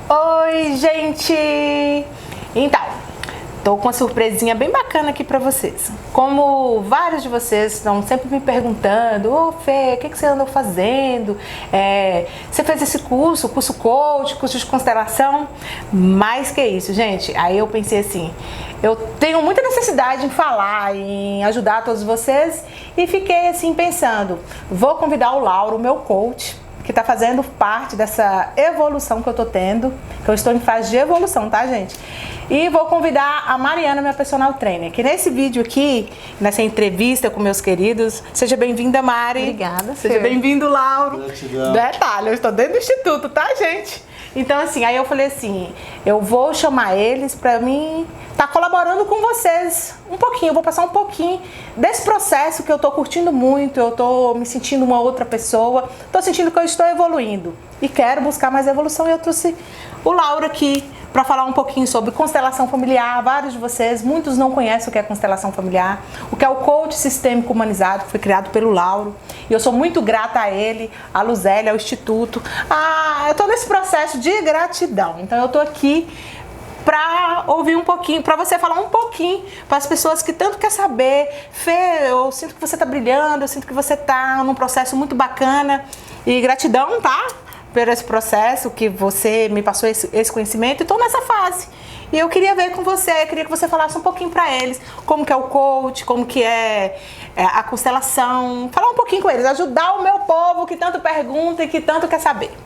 Oi, gente! Então, tô com uma surpresinha bem bacana aqui pra vocês. Como vários de vocês estão sempre me perguntando: ô Fê, o que você andou fazendo? Você fez esse curso coach, curso de constelação? Mais que isso, gente. Aí eu pensei assim, eu tenho muita necessidade em falar, em ajudar todos vocês, e fiquei assim pensando, vou convidar o Lauro, meu coach, que está fazendo parte dessa evolução que eu tô tendo, que eu estou em fase de evolução, tá, gente? E vou convidar a Mariana, minha personal trainer, que nesse vídeo aqui, nessa entrevista com meus queridos, seja bem-vinda, Mari. Obrigada, Seja bem-vindo, Lauro. Gratidão. Detalhe, eu estou dentro do instituto, tá, gente? Então, assim, aí eu falei assim, eu vou chamar eles pra mim estar colaborando com vocês um pouquinho, eu vou passar um pouquinho desse processo que eu tô curtindo muito, eu tô me sentindo uma outra pessoa, tô sentindo que eu estou evoluindo e quero buscar mais evolução, e eu trouxe o Lauro aqui para falar um pouquinho sobre constelação familiar. Vários de vocês, muitos não conhecem o que é constelação familiar, o que é o coach sistêmico humanizado, que foi criado pelo Lauro, e eu sou muito grata a ele, a Luzélia, ao Instituto. Eu tô nesse processo de gratidão, então eu tô aqui para ouvir um pouquinho, para você falar um pouquinho para as pessoas que tanto quer saber. Fê, eu sinto que você tá brilhando, eu sinto que você tá num processo muito bacana, e gratidão, tá? Por esse processo que você me passou esse conhecimento, e tô nessa fase. E eu queria ver com você, queria que você falasse um pouquinho para eles como que é o coach, como que é a constelação, falar um pouquinho com eles, ajudar o meu povo que tanto pergunta e que tanto quer saber.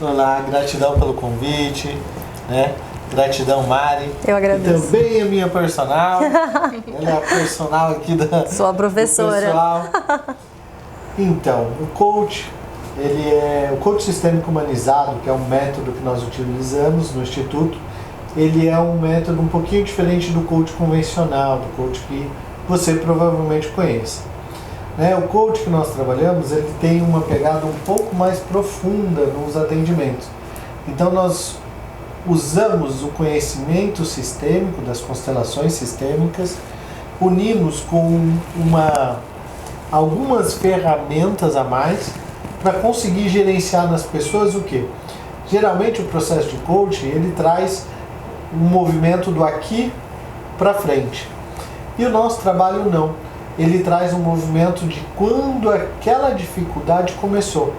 Olá, gratidão pelo convite, né? Gratidão, Mari. Eu agradeço. E também a minha personal. Ela é a personal aqui da Sou a professora. do pessoal. Então, o coach, ele é o coach sistêmico humanizado, que é um método que nós utilizamos no Instituto. Ele é um método um pouquinho diferente do coach convencional, do coach que você provavelmente conhece. O coach que nós trabalhamos, ele tem uma pegada um pouco mais profunda nos atendimentos. Então nós usamos o conhecimento sistêmico das constelações sistêmicas, unimos com algumas ferramentas a mais para conseguir gerenciar nas pessoas o quê? Geralmente o processo de coaching, ele traz um movimento do aqui para frente. E o nosso trabalho não. Ele traz um movimento de quando aquela dificuldade começou.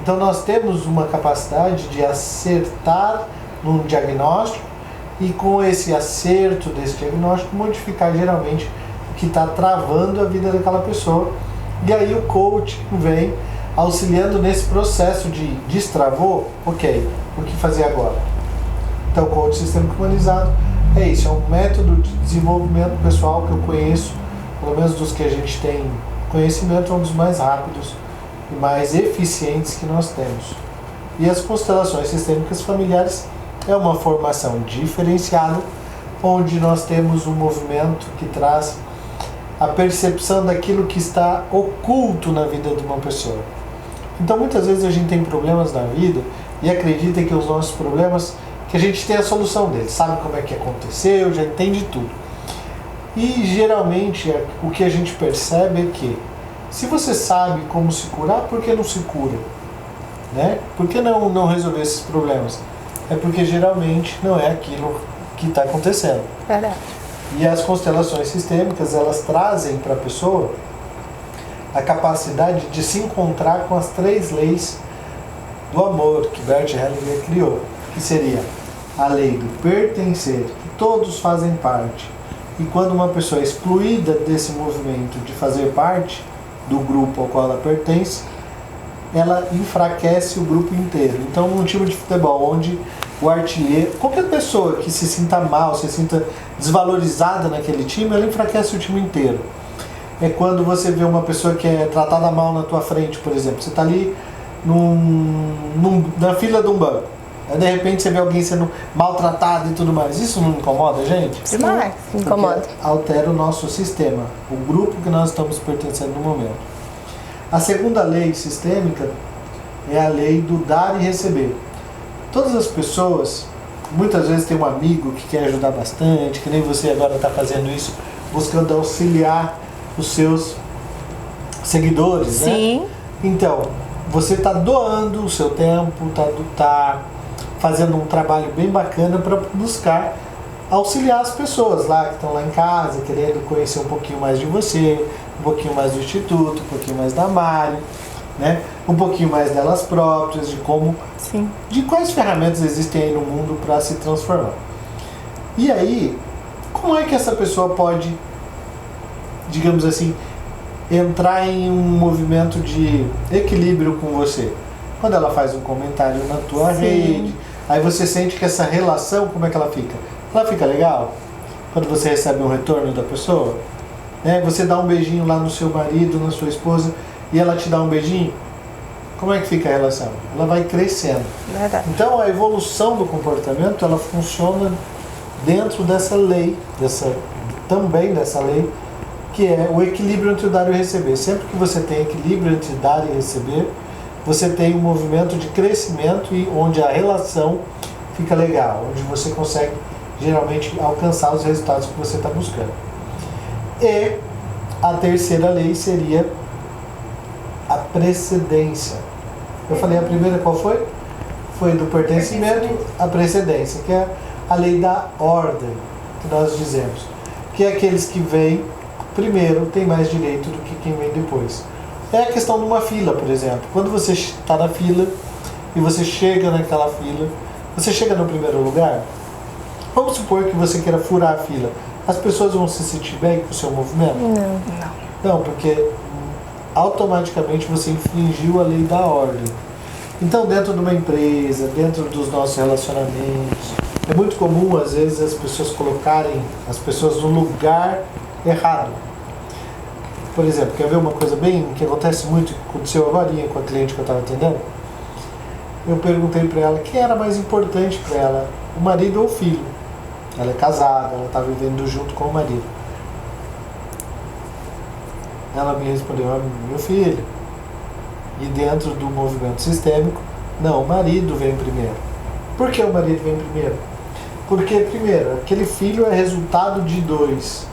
Então nós temos uma capacidade de acertar num diagnóstico, e com esse acerto desse diagnóstico modificar geralmente o que está travando a vida daquela pessoa. E aí o coach vem auxiliando nesse processo de destravou, ok, o que fazer agora? Então o coach sistêmico humanizado é isso, é um método de desenvolvimento pessoal que eu conheço, pelo menos dos que a gente tem conhecimento, é um dos mais rápidos e mais eficientes que nós temos. E as constelações sistêmicas familiares é uma formação diferenciada, onde nós temos um movimento que traz a percepção daquilo que está oculto na vida de uma pessoa. Então muitas vezes a gente tem problemas na vida e acredita que os nossos problemas, que a gente tem a solução deles, sabe como é que aconteceu, já entende tudo. E geralmente o que a gente percebe é que se você sabe como se curar, por que não se cura? Por que não resolver esses problemas? É porque geralmente não é aquilo que está acontecendo. Verdade. E as constelações sistêmicas, elas trazem para a pessoa a capacidade de se encontrar com as 3 leis do amor que Bert Hellinger criou, que seria a lei do pertencer, que todos fazem parte. E quando uma pessoa é excluída desse movimento de fazer parte do grupo ao qual ela pertence, ela enfraquece o grupo inteiro. Então, num time de futebol onde o artilheiro, qualquer pessoa que se sinta mal, se sinta desvalorizada naquele time, ela enfraquece o time inteiro. É quando você vê uma pessoa que é tratada mal na tua frente, por exemplo. Você está ali na fila de um banco. Aí, de repente, você vê alguém sendo maltratado e tudo mais. Isso não incomoda a gente? Demais. Incomoda. Porque altera o nosso sistema, o grupo que nós estamos pertencendo no momento. A segunda lei sistêmica é a lei do dar e receber. Todas as pessoas, muitas vezes tem um amigo que quer ajudar bastante, que nem você agora está fazendo isso, buscando auxiliar os seus seguidores, Sim. né? Então, você está doando o seu tempo, tá fazendo um trabalho bem bacana para buscar auxiliar as pessoas lá que estão lá em casa, querendo conhecer um pouquinho mais de você, um pouquinho mais do Instituto, um pouquinho mais da Mari, né? Um pouquinho mais delas próprias, de como, Sim. de quais ferramentas existem aí no mundo para se transformar. E aí, como é que essa pessoa pode, digamos assim, entrar em um movimento de equilíbrio com você? Quando ela faz um comentário na tua rede, aí você sente que essa relação, como é que ela fica? Ela fica legal? Quando você recebe um retorno da pessoa, né? Você dá um beijinho lá no seu marido, na sua esposa, e ela te dá um beijinho, como é que fica a relação? Ela vai crescendo. Verdade. Então a evolução do comportamento, ela funciona dentro dessa lei, também dessa lei, que é o equilíbrio entre o dar e o receber. Sempre que você tem equilíbrio entre dar e receber, você tem um movimento de crescimento e onde a relação fica legal, onde você consegue geralmente alcançar os resultados que você está buscando. E a terceira lei seria a precedência. Eu falei a primeira qual foi? Foi do pertencimento, a precedência, que é a lei da ordem, que nós dizemos. Que é aqueles que vêm primeiro têm mais direito do que quem vem depois. É a questão de uma fila, por exemplo. Quando você está na fila e você chega naquela fila, você chega no primeiro lugar, vamos supor que você queira furar a fila. As pessoas vão se sentir bem com o seu movimento? Não, porque automaticamente você infringiu a lei da ordem. Então, dentro de uma empresa, dentro dos nossos relacionamentos, é muito comum, às vezes, as pessoas colocarem as pessoas no lugar errado. Por exemplo, quer ver uma coisa bem que acontece muito, que aconteceu agora com a cliente que eu estava atendendo? Eu perguntei para ela quem era mais importante para ela, o marido ou o filho. Ela é casada, ela está vivendo junto com o marido. Ela me respondeu, meu filho. E dentro do movimento sistêmico, não, o marido vem primeiro. Por que o marido vem primeiro? Porque, primeiro, aquele filho é resultado de dois.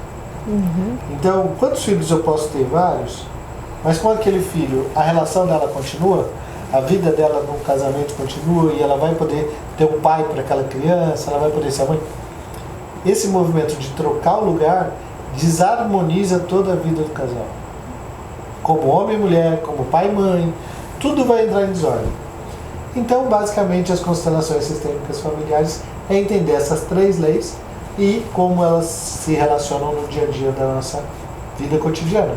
Então, quantos filhos eu posso ter? Vários. Mas com aquele filho, a relação dela continua, a vida dela no casamento continua e ela vai poder ter um pai para aquela criança, ela vai poder ser a mãe. Esse movimento de trocar o lugar desarmoniza toda a vida do casal. Como homem e mulher, como pai e mãe, tudo vai entrar em desordem. Então, basicamente, as constelações sistêmicas familiares é entender essas três leis e como elas se relacionam no dia a dia da nossa vida cotidiana.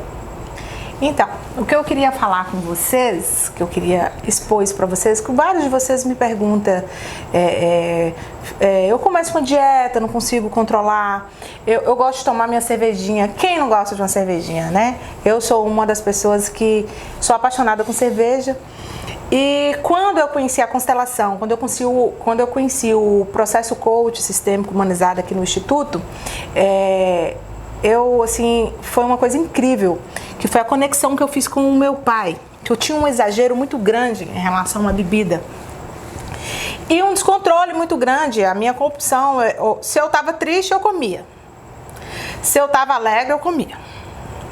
Então, o que eu queria falar com vocês, que eu queria expor isso para vocês, que vários de vocês me perguntam, eu começo uma dieta, não consigo controlar, eu gosto de tomar minha cervejinha, quem não gosta de uma cervejinha, né? Eu sou uma das pessoas que sou apaixonada com cerveja. E quando eu conheci a constelação, quando eu conheci o processo coach sistêmico humanizado aqui no Instituto, foi uma coisa incrível, que foi a conexão que eu fiz com o meu pai, que eu tinha um exagero muito grande em relação à bebida. E um descontrole muito grande, a minha compulsão, se eu estava triste, eu comia. Se eu estava alegre, eu comia.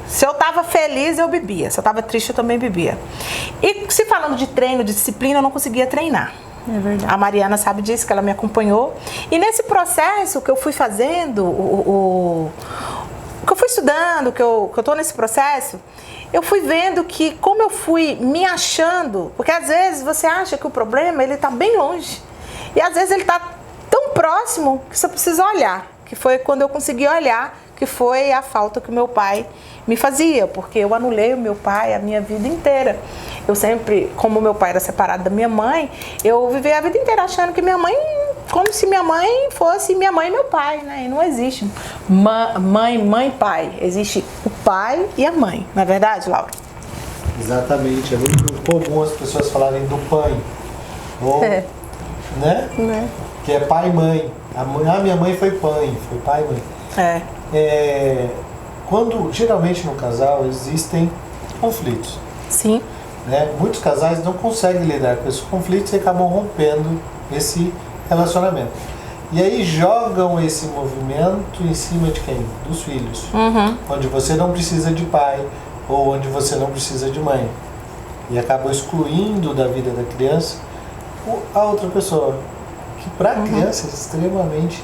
Se eu estava feliz, eu bebia. Se eu estava triste, eu também bebia. E se falando de treino, de disciplina, eu não conseguia treinar. É verdade. A Mariana sabe disso, que ela me acompanhou. E nesse processo que eu fui fazendo, que eu fui estudando, que eu estou nesse processo, eu fui vendo que como eu fui me achando, porque às vezes você acha que o problema ele está bem longe. E às vezes ele está tão próximo que você precisa olhar. Que foi quando eu consegui olhar, que foi a falta que o meu pai me fazia, porque eu anulei o meu pai a minha vida inteira. Eu sempre, como meu pai era separado da minha mãe, eu vivi a vida inteira achando que minha mãe, como se minha mãe fosse minha mãe e meu pai, né? E não existe mãe, pai. Existe o pai e a mãe, não é verdade, Laura? Exatamente, é muito comum as pessoas falarem do pai, ou, né? Que é pai e mãe. Minha mãe foi pai e mãe. Quando, geralmente no casal, existem conflitos. Sim. Né? Muitos casais não conseguem lidar com esses conflitos e acabam rompendo esse relacionamento. E aí jogam esse movimento em cima de quem? Dos filhos. Onde você não precisa de pai ou onde você não precisa de mãe. e acabam excluindo da vida da criança a outra pessoa, que para a criança é extremamente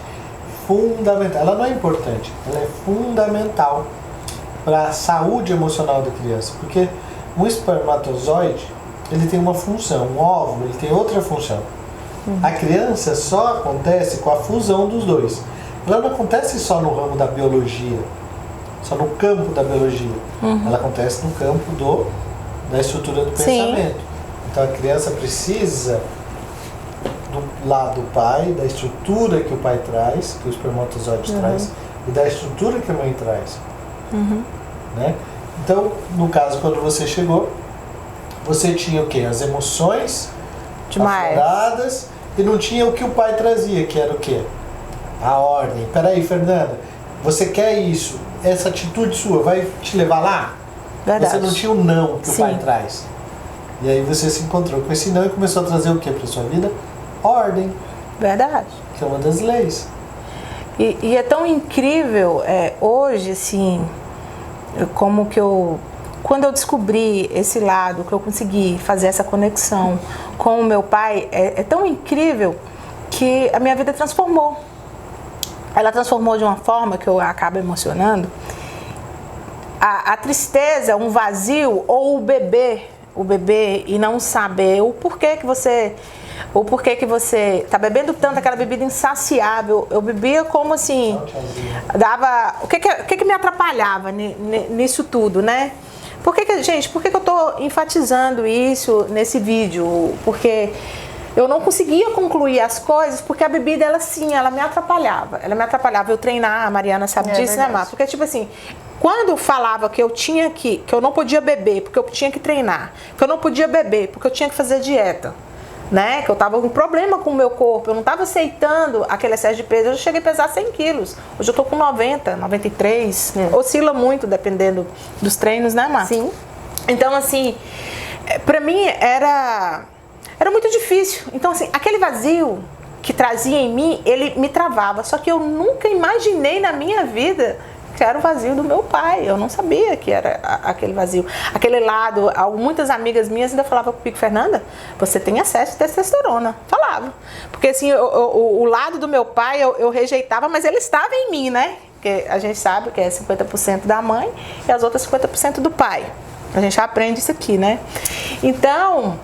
fundamental. Ela não é importante, ela é fundamental para a saúde emocional da criança, porque um espermatozoide, ele tem uma função, um óvulo, ele tem outra função. A criança só acontece com a fusão dos dois. Ela não acontece só no ramo da biologia, só no campo da biologia. Ela acontece no campo da estrutura do pensamento. Então a criança precisa do lado do pai, da estrutura que o pai traz, que o espermatozoide traz, e da estrutura que a mãe traz. Né? Então, no caso, quando você chegou, você tinha o quê? As emoções afloradas e não tinha o que o pai trazia, que era o quê? A ordem. Peraí, Fernanda, você quer isso? Essa atitude sua vai te levar lá? Verdade. Você não tinha o não que o pai traz. E aí você se encontrou com esse não e começou a trazer o quê para sua vida? Ordem. Verdade. Que é uma das leis. E é tão incrível, hoje, assim, como que quando eu descobri esse lado, que eu consegui fazer essa conexão com o meu pai, é tão incrível que a minha vida transformou. Ela transformou de uma forma que eu acabo emocionando. A tristeza, um vazio, ou o bebê e não saber o porquê que você tá bebendo tanto aquela bebida insaciável. Eu bebia como assim, dava, o que me atrapalhava nisso tudo, né? Por que eu tô enfatizando isso nesse vídeo? Porque eu não conseguia concluir as coisas, porque a bebida, ela me atrapalhava. Ela me atrapalhava eu treinar, a Mariana sabe disso, né, Mar? Porque, tipo assim, quando falava que que eu não podia beber, porque eu tinha que treinar, que eu não podia beber, porque eu tinha que fazer dieta, né? Que eu tava com problema com o meu corpo, eu não tava aceitando aquele excesso de peso, eu cheguei a pesar 100 quilos. Hoje eu tô com 90, 93, oscila muito, dependendo dos treinos, né, Mar? Sim. Então, assim, pra mim era muito difícil. Então, assim, aquele vazio que trazia em mim, ele me travava. Só que eu nunca imaginei na minha vida que era o vazio do meu pai. Eu não sabia que era aquele vazio. Aquele lado, muitas amigas minhas ainda falavam comigo, Fernanda, você tem excesso de testosterona. Falava. Porque, assim, o lado do meu pai eu rejeitava, mas ele estava em mim, né? Porque a gente sabe que é 50% da mãe e as outras 50% do pai. A gente aprende isso aqui, né? Então,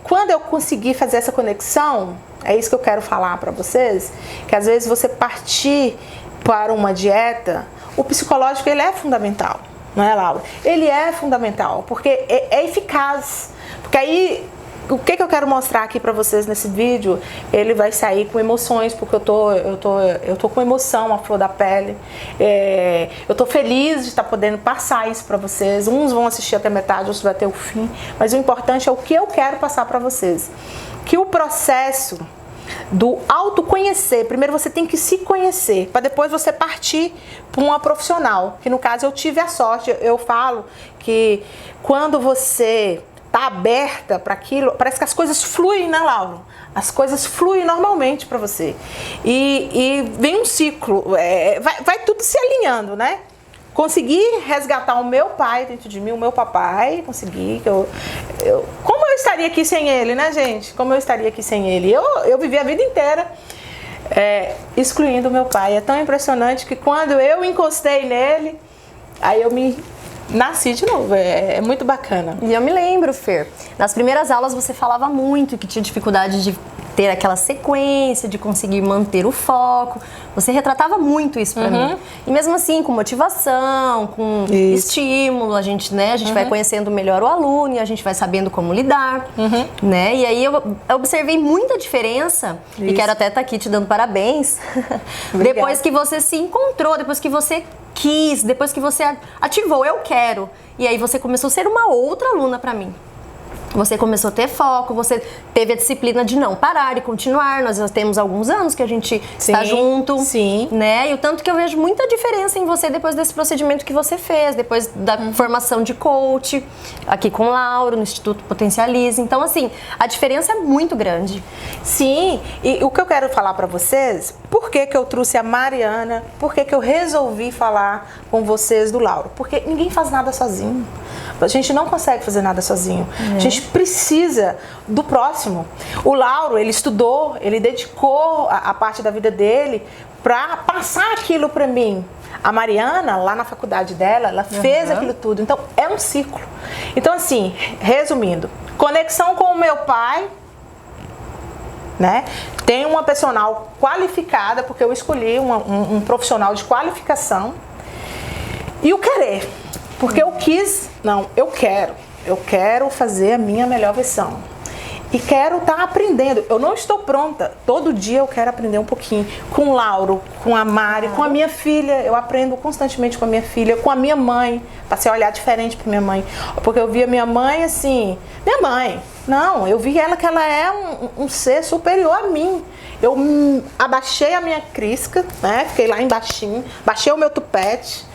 quando eu consegui fazer essa conexão, é isso que eu quero falar para vocês, que às vezes você partir para uma dieta, o psicológico ele é fundamental, não é, Laura? Ele é fundamental, porque é eficaz. Porque aí, o que eu quero mostrar aqui para vocês nesse vídeo, ele vai sair com emoções, porque eu tô com emoção à flor da pele. Eu tô feliz de estar podendo passar isso para vocês. Uns vão assistir até metade, outros vai ter o fim. Mas o importante é o que eu quero passar para vocês. Que o processo do autoconhecer, primeiro você tem que se conhecer, para depois você partir para uma profissional. Que no caso eu tive a sorte, eu falo que quando você tá aberta para aquilo, parece que as coisas fluem, né, Laura? As coisas fluem normalmente para você. E vem um ciclo, vai tudo se alinhando, né? Consegui resgatar o meu pai dentro de mim, o meu papai, consegui. Como eu estaria aqui sem ele, né, gente? Como eu estaria aqui sem ele? Eu vivi a vida inteira excluindo o meu pai. É tão impressionante que quando eu encostei nele, aí eu nasci de novo, é muito bacana. E eu me lembro, Fer, nas primeiras aulas você falava muito que tinha dificuldade de ter aquela sequência, de conseguir manter o foco. Você retratava muito isso pra mim. E mesmo assim, com motivação, com estímulo, a gente vai conhecendo melhor o aluno e a gente vai sabendo como lidar, né? E aí eu observei muita diferença e quero até estar aqui te dando parabéns. Depois que você se encontrou, depois que você quis, depois que você ativou, eu quero. E aí você começou a ser uma outra aluna pra mim. Você começou a ter foco, você teve a disciplina de não parar e continuar. Nós já temos alguns anos que a gente está junto, né? E o tanto que eu vejo muita diferença em você depois desse procedimento que você fez, depois da formação de coach, aqui com o Lauro, no Instituto Potencialize. Então, assim, a diferença é muito grande. Sim, e o que eu quero falar para vocês, por que eu trouxe a Mariana, por que eu resolvi falar com vocês do Lauro? Porque ninguém faz nada sozinho. A gente não consegue fazer nada sozinho. A gente precisa do próximo. O Lauro, ele estudou, ele dedicou a parte da vida dele para passar aquilo para mim. A Mariana, lá na faculdade dela, ela fez aquilo tudo. Então, é um ciclo. Então, assim, resumindo, conexão com o meu pai, né? Tem uma personal qualificada, porque eu escolhi um profissional de qualificação. E o querer, porque eu quis, não, eu quero fazer a minha melhor versão. E quero estar aprendendo. Eu não estou pronta. Todo dia eu quero aprender um pouquinho. Com o Lauro, com a Mari, com a minha filha. Eu aprendo constantemente com a minha filha, com a minha mãe. Passei a olhar diferente para minha mãe. Porque eu via minha mãe assim... Minha mãe. Não, eu vi ela que ela é um ser superior a mim. Eu abaixei a minha crisca, né? Fiquei lá embaixinho. Baixei o meu tupete.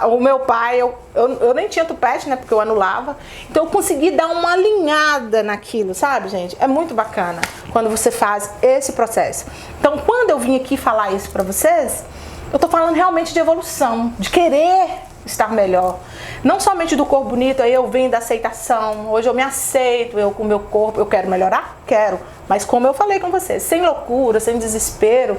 O meu pai, eu nem tinha tupete, né, porque eu anulava. Então eu consegui dar uma alinhada naquilo, sabe, gente? É muito bacana quando você faz esse processo. Então, quando eu vim aqui falar isso pra vocês, eu tô falando realmente de evolução, de querer estar melhor. Não somente do corpo bonito, aí eu venho da aceitação. Hoje eu me aceito, eu com o meu corpo, eu quero melhorar? Quero. Mas como eu falei com vocês, sem loucura, sem desespero.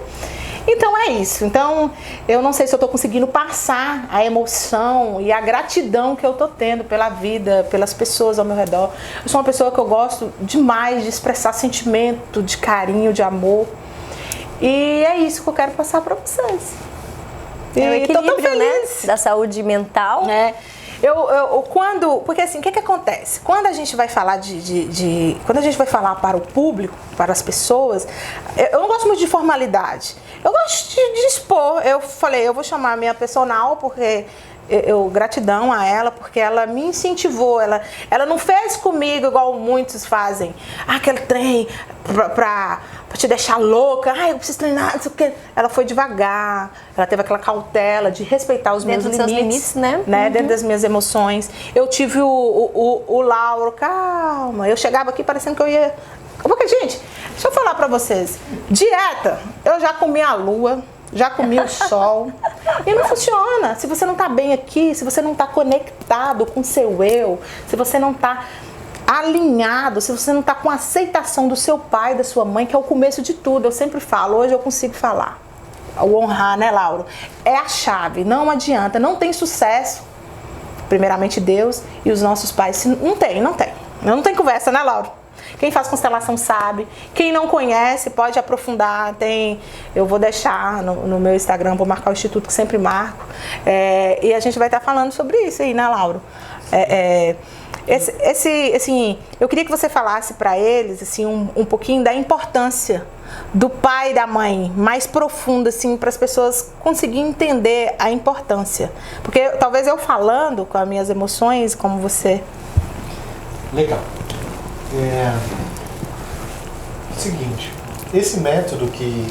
Então é isso. Então eu não sei se eu estou conseguindo passar a emoção e a gratidão que eu estou tendo pela vida, pelas pessoas ao meu redor. Eu sou uma pessoa que eu gosto demais de expressar sentimento, de carinho, de amor. E é isso que eu quero passar para vocês. É o equilíbrio, né, da saúde mental. Porque assim, o que acontece? Quando a gente vai falar quando a gente vai falar para o público, para as pessoas, eu não gosto muito de formalidade. Eu gosto de expor. Eu falei, eu vou chamar a minha personal, porque gratidão a ela, porque ela me incentivou. Ela não fez comigo igual muitos fazem. Aquele trem pra te deixar louca. Eu preciso treinar, não sei o quê. Ela foi devagar. Ela teve aquela cautela de respeitar os meus limites, né? Dentro das minhas emoções. Eu tive o Lauro, calma. Eu chegava aqui parecendo que eu ia... Porque, gente, deixa eu falar pra vocês. Dieta, eu já comi a lua, já comi o sol. E não funciona. Se você não tá bem aqui, se você não tá conectado com o seu eu, se você não tá alinhado, se você não tá com a aceitação do seu pai, da sua mãe, que é o começo de tudo. Eu sempre falo, hoje eu consigo falar. O honrar, né, Lauro? É a chave, não adianta. Não tem sucesso, primeiramente Deus e os nossos pais. Não tem. Não tem conversa, né, Lauro? Quem faz constelação sabe. Quem não conhece pode aprofundar. Eu vou deixar no meu Instagram, vou marcar o instituto que sempre marco. E a gente vai estar falando sobre isso aí, né, Lauro? Assim, eu queria que você falasse para eles assim, um pouquinho da importância do pai e da mãe, mais profunda, assim, para as pessoas conseguirem entender a importância. Porque talvez eu falando com as minhas emoções, como você... Legal. Seguinte, esse método que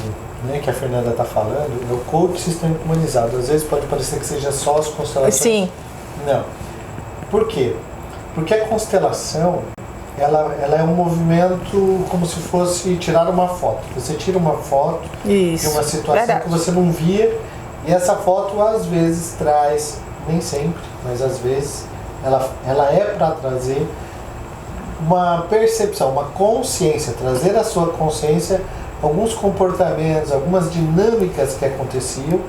a Fernanda está falando é o coach sistêmico humanizado. Às vezes pode parecer que seja só as constelações. Sim. Não. Por quê? Porque a constelação, ela é um movimento como se fosse tirar uma foto. Você tira uma foto de uma situação que você não via, e essa foto às vezes traz, nem sempre, mas às vezes ela é para trazer uma percepção, uma consciência, trazer à sua consciência alguns comportamentos, algumas dinâmicas que aconteciam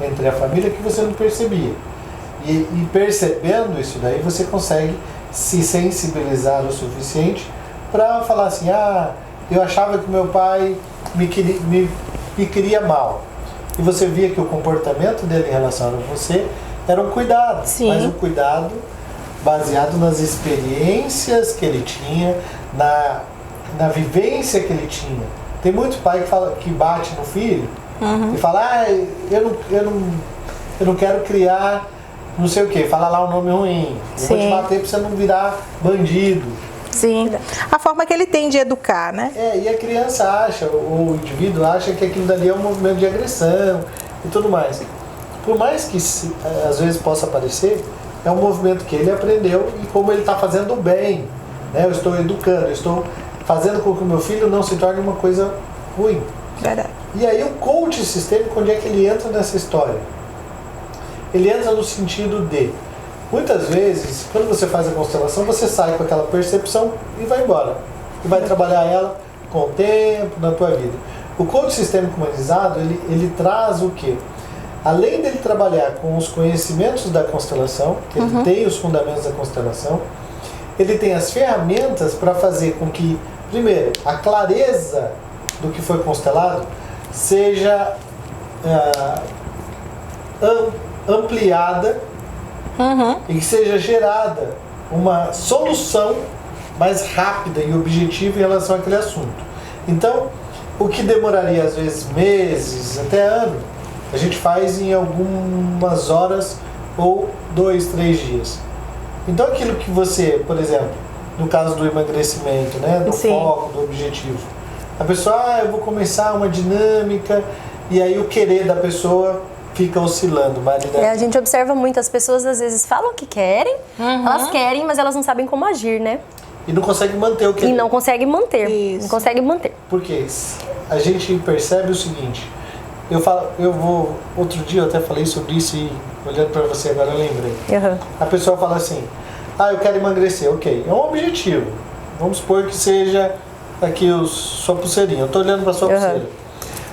entre a família que você não percebia. E percebendo isso daí, você consegue se sensibilizar o suficiente para falar assim, eu achava que meu pai me queria mal. E você via que o comportamento dele em relação a você era um cuidado, mas um cuidado baseado nas experiências que ele tinha, na vivência que ele tinha. Tem muito pai que bate no filho e fala, eu não quero criar não sei o que, fala lá o nome ruim. Eu vou te bater pra você não virar bandido. Sim, a forma que ele tem de educar, né? E a criança acha, ou o indivíduo acha que aquilo dali é um movimento de agressão e tudo mais. Por mais que às vezes possa parecer, é um movimento que ele aprendeu e como ele está fazendo bem, né? Eu estou educando, eu estou fazendo com que o meu filho não se torne uma coisa ruim. Verdade. E aí o coach sistêmico, onde é que ele entra nessa história? Ele entra no sentido de Muitas vezes, quando você faz a constelação, você sai com aquela percepção e vai embora. E vai trabalhar ela com o tempo, na tua vida. O coach sistêmico humanizado, ele traz o quê? Além dele trabalhar com os conhecimentos da constelação, que ele tem os fundamentos da constelação, ele tem as ferramentas para fazer com que, primeiro, a clareza do que foi constelado seja ampliada e que seja gerada uma solução mais rápida e objetiva em relação àquele assunto. Então, o que demoraria às vezes meses, até ano, a gente faz em algumas horas ou 2, 3 dias. Então, aquilo que você, por exemplo, no caso do emagrecimento, né, do foco, do objetivo, a pessoa, eu vou começar uma dinâmica, e aí o querer da pessoa fica oscilando. A gente observa muito, as pessoas às vezes falam que querem, elas querem, mas elas não sabem como agir, né? E não consegue manter o que... E não consegue manter. Isso. Não consegue manter. Porque a gente percebe o seguinte, outro dia eu até falei sobre isso e olhando para você agora eu lembrei. A pessoa fala assim, eu quero emagrecer, ok, é um objetivo. Vamos supor que seja aqui sua pulseirinha, eu tô olhando para sua pulseira.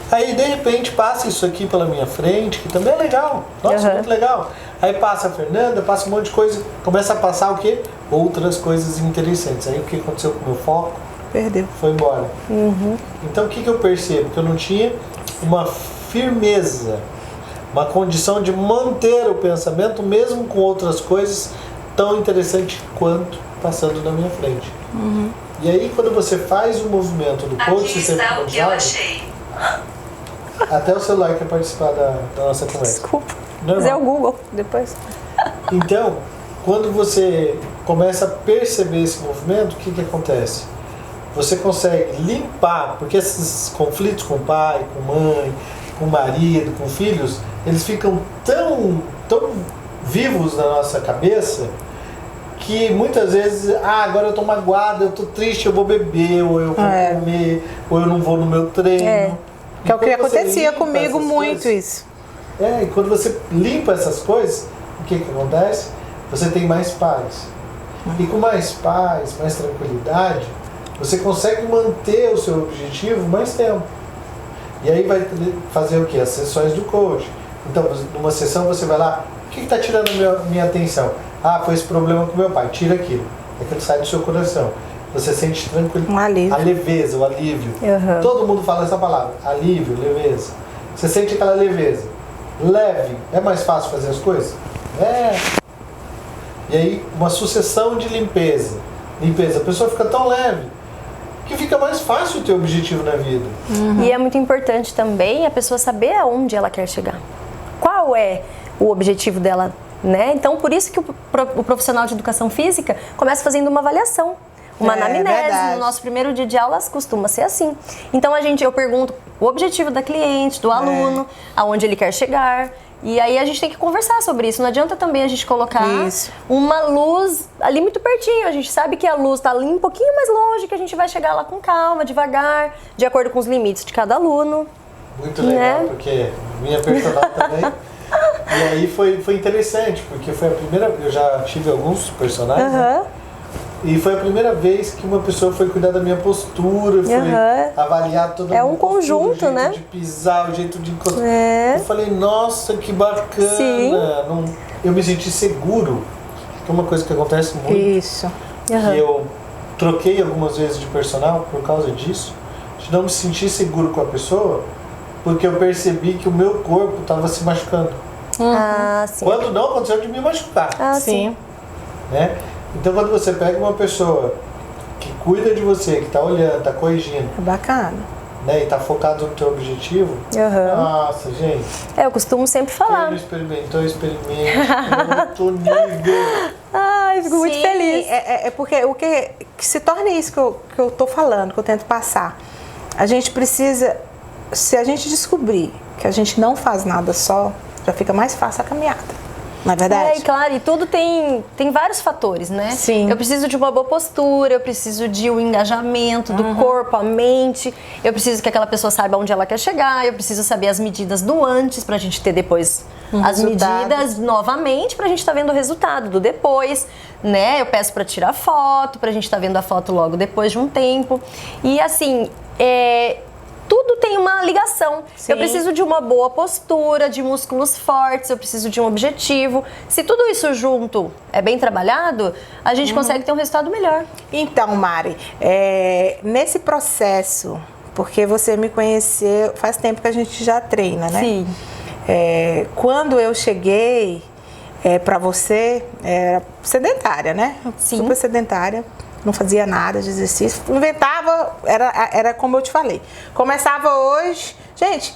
Aí de repente passa isso aqui pela minha frente, que também é legal, nossa, muito legal. Aí passa a Fernanda, passa um monte de coisa, começa a passar o quê? Outras coisas interessantes. Aí o que aconteceu com o meu foco? Perdeu. Foi embora. Então o que eu percebo? Que eu não tinha uma firmeza, uma condição de manter o pensamento mesmo com outras coisas tão interessantes quanto passando na minha frente. E aí quando você faz o movimento do coach sistêmico humanizado, até o celular quer participar da nossa conversa. Desculpa. Normal. Mas é o Google depois. Então, quando você começa a perceber esse movimento, o que acontece? Você consegue limpar, porque esses conflitos com o pai, com a mãe, com o marido, com filhos, eles ficam tão vivos na nossa cabeça que muitas vezes, agora eu tô magoada, eu tô triste, eu vou beber, ou eu vou comer, ou eu não vou no meu treino. Que é o que acontecia comigo muito isso. E quando você limpa essas coisas, o que acontece? Você tem mais paz. E com mais paz, mais tranquilidade, você consegue manter o seu objetivo mais tempo. E aí vai fazer o quê? As sessões do coach. Então, numa sessão você vai lá, o que está tirando minha atenção? Foi esse problema com meu pai, tira aquilo. Aquilo sai do seu coração. Você sente tranquilidade, a leveza, o alívio. Todo mundo fala essa palavra, alívio, leveza. Você sente aquela leveza. Leve, é mais fácil fazer as coisas? E aí, uma sucessão de limpeza. A pessoa fica tão leve que fica mais fácil o teu objetivo na vida. E é muito importante também a pessoa saber aonde ela quer chegar. Qual é o objetivo dela, né? Então, por isso que o profissional de educação física começa fazendo uma avaliação. Uma anamnese, no nosso primeiro dia de aulas costuma ser assim. Então eu pergunto o objetivo da cliente, do aluno, aonde ele quer chegar. E aí a gente tem que conversar sobre isso. Não adianta também a gente colocar uma luz ali muito pertinho. A gente sabe que a luz está ali um pouquinho mais longe, que a gente vai chegar lá com calma, devagar, de acordo com os limites de cada aluno. Muito legal, porque minha personal também. E aí foi interessante, porque foi a primeira... Eu já tive alguns personagens, né? E foi a primeira vez que uma pessoa foi cuidar da minha postura, foi avaliar toda a minha conjunto, postura, o jeito né? de pisar, o jeito de encostar. Eu falei, nossa, que bacana! Eu me senti seguro, que é uma coisa que acontece muito. Isso. Que eu troquei algumas vezes de personal por causa disso, de não me sentir seguro com a pessoa, porque eu percebi que o meu corpo estava se machucando. Quando não aconteceu de me machucar. Né? Então, quando você pega uma pessoa que cuida de você, que está olhando, está corrigindo, é bacana, né, e está focado no teu objetivo, nossa, gente. Eu costumo sempre falar. Quem não experimentou, experimente, outro nível. Ai, fico muito feliz. É porque o que se torna isso que eu tô falando, que eu tento passar. A gente precisa, se a gente descobrir que a gente não faz nada só, já fica mais fácil a caminhada. Não é verdade? Claro, e tudo tem vários fatores, né? Sim. Eu preciso de uma boa postura, eu preciso de um engajamento do corpo, a mente, eu preciso que aquela pessoa saiba onde ela quer chegar, eu preciso saber as medidas do antes pra gente ter depois as medidas novamente pra gente estar vendo o resultado do depois, né? Eu peço pra tirar foto, pra gente estar vendo a foto logo depois de um tempo. E assim, tudo tem uma ligação. Sim. Eu preciso de uma boa postura, de músculos fortes, eu preciso de um objetivo. Se tudo isso junto é bem trabalhado, a gente consegue ter um resultado melhor. Então, Mari, nesse processo, porque você me conheceu, faz tempo que a gente já treina, né? Sim. Quando eu cheguei pra você, era sedentária, né? Sim. Super sedentária. Não fazia nada de exercício, inventava, era como eu te falei. Começava hoje, gente,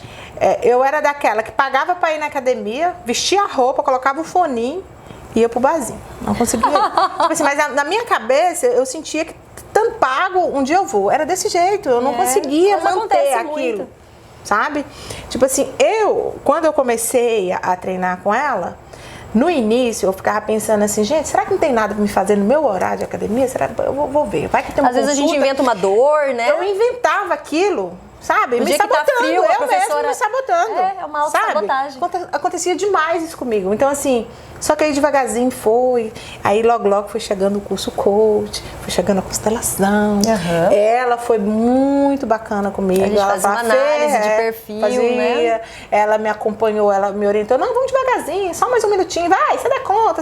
eu era daquela que pagava para ir na academia, vestia a roupa, colocava o foninho e ia pro barzinho. Não conseguia ir. Tipo assim, mas na minha cabeça eu sentia que tanto pago, um dia eu vou. Era desse jeito, eu não conseguia mas manter acontece aquilo. muito. Sabe? Tipo assim, quando eu comecei a treinar com ela, no início eu ficava pensando assim, gente, será que não tem nada pra me fazer no meu horário de academia? Será que eu vou ver? Vai que tem uma Às vezes a gente consulta. inventa uma dor, né? Eu inventava aquilo, sabe? No Me dia que tá sabotando, frio, a eu professora- mesmo me sabotando. É uma autossabotagem. Sabe? Acontecia demais isso comigo. Então, assim, só que aí devagarzinho foi. Aí logo foi chegando o curso coach, foi chegando a constelação. Uhum. Ela foi muito bacana comigo. A gente faz uma análise de perfil, né? Ela me acompanhou, ela me orientou. Não, vamos devagarzinho, só mais um minutinho. Vai, você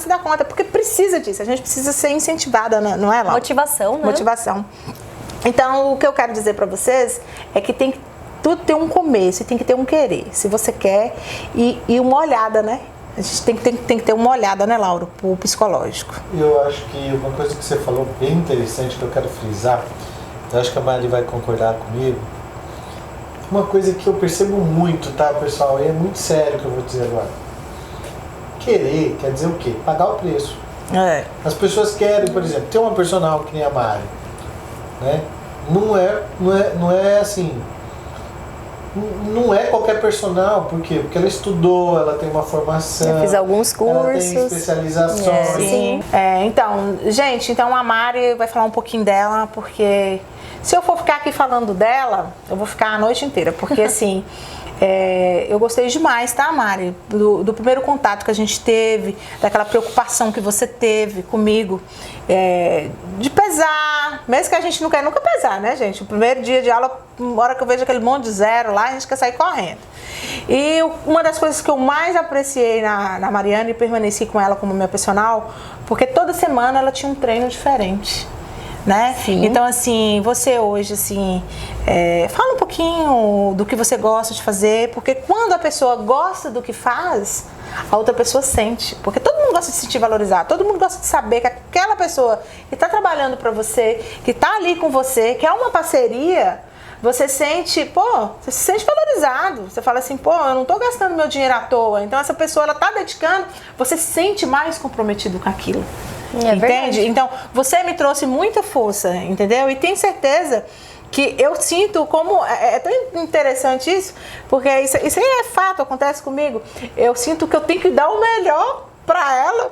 dá conta. Porque precisa disso. A gente precisa ser incentivada, não é, Laura? Motivação, né? Motivação. Então, o que eu quero dizer pra vocês é que tudo tem um começo e tem que ter um querer. Se você quer, e uma olhada, né? A gente tem que ter uma olhada, né, Laura, pro psicológico. Eu acho que uma coisa que você falou bem interessante que eu quero frisar, eu acho que a Mari vai concordar comigo. Uma coisa que eu percebo muito, tá, pessoal? E é muito sério o que eu vou dizer agora. Querer quer dizer o quê? Pagar o preço. As pessoas querem, por exemplo, ter uma personal que nem a Mari, né? Não é assim. Não é qualquer personal, por quê? Porque ela estudou, ela tem uma formação. Eu fiz alguns cursos. Ela tem especializações. Sim. Então, gente, a Mari vai falar um pouquinho dela, porque se eu for ficar aqui falando dela, eu vou ficar a noite inteira, porque assim, eu gostei demais, tá, Mari? Do primeiro contato que a gente teve, daquela preocupação que você teve comigo, de pesar, mesmo que a gente não quer nunca pesar, né, gente? O primeiro dia de aula, na hora que eu vejo aquele monte de zero lá, a gente quer sair correndo. E uma das coisas que eu mais apreciei na Mariana e permaneci com ela como minha personal, porque toda semana ela tinha um treino diferente. Né? Sim. Então, assim, você hoje, assim, fala um pouquinho do que você gosta de fazer, porque quando a pessoa gosta do que faz, a outra pessoa sente. Porque todo mundo gosta de se sentir valorizado, todo mundo gosta de saber que aquela pessoa que está trabalhando para você, que está ali com você, que é uma parceria, você sente, você se sente valorizado. Você fala assim, eu não estou gastando meu dinheiro à toa. Então, essa pessoa, ela está dedicando, você se sente mais comprometido com aquilo. Entende? Verdade. Então, você me trouxe muita força, entendeu? E tenho certeza que eu sinto como... É tão interessante isso, porque isso aí é fato, acontece comigo. Eu sinto que eu tenho que dar o melhor para ela.